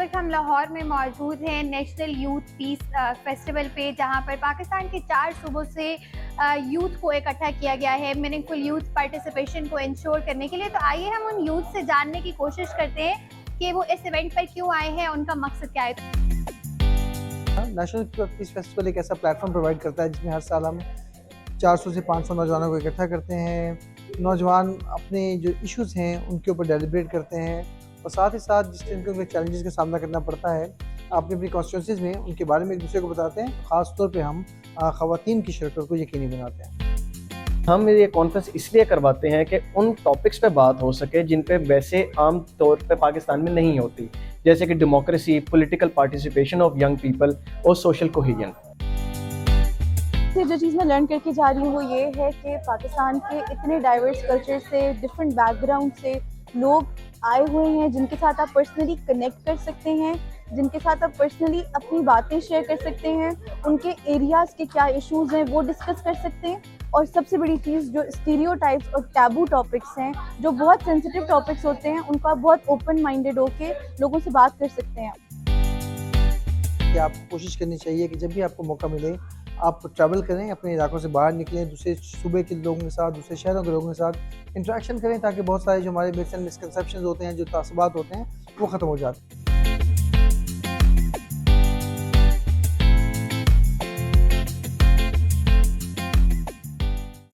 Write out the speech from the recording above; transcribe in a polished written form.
वक्त हम लाहौर में मौजूद हैं नेशनल यूथ पीस फेस्टिवल पे, जहां पर पाकिस्तान के 4 सूबों से यूथ को इकट्ठा किया गया है मीनिंगफुल यूथ पार्टिसिपेशन को इंश्योर करने के लिए। तो आइए हम उन यूथ से जानने की कोशिश करते हैं कि वो इस इवेंट पर क्यों आए हैं, उनका मकसद क्या है। नेशनल पीस फेस्टिवल एक ऐसा प्लेटफॉर्म प्रोवाइड करता है जिसमें हर साल हम 400 से 500 नौजवानों को इकट्ठा करते हैं। नौजवान अपने जो इश्यूज़ हैं उनके ऊपर डेलिब्रेट करते हैं और साथ ही साथ जिस जिनको चैलेंजेस का सामना करना पड़ता है अपनी अपनी कॉन्स्टिट्यूंसीज में, उनके बारे में एक दूसरे को बताते हैं। ख़ास तौर पे हम ख़वातीन की शिरकत को यकीनी बनाते हैं। हम ये कॉन्फ्रेंस इसलिए करवाते हैं कि उन टॉपिक्स पे बात हो सके जिन पे वैसे आम तौर पे पाकिस्तान में नहीं होती, जैसे कि democracy, political participation of young people और सोशल कोहेजन। जो चीज़ मैं लर्न करके जा रही हूँ वो ये है कि पाकिस्तान के इतने डाइवर्स कल्चर से, डिफरेंट बैकग्राउंड से लोग आए हुए हैं जिनके साथ आप पर्सनली कनेक्ट कर सकते हैं, जिनके साथ आप पर्सनली अपनी बातें शेयर कर सकते हैं, उनके एरियाज़ के क्या इश्यूज़ हैं वो डिस्कस कर सकते हैं। और सबसे बड़ी चीज़ जो स्टीरियोटाइप्स और टैबू टॉपिक्स हैं, जो बहुत सेंसिटिव टॉपिक्स होते हैं, उनको आप बहुत ओपन माइंडेड होके लोगों से बात कर सकते हैं। कि आपको कोशिश करनी चाहिए कि जब भी आपको मौका मिले आप ट्रैवल करें, अपने इलाकों से बाहर निकलें, दूसरे सूबे के लोगों के साथ, दूसरे शहरों के लोगों के साथ इंटरेक्शन करें, ताकि बहुत सारे जो हमारे मिसकंसेप्शंस होते हैं, जो तासुबात होते हैं, वो ख़त्म हो जाते हैं।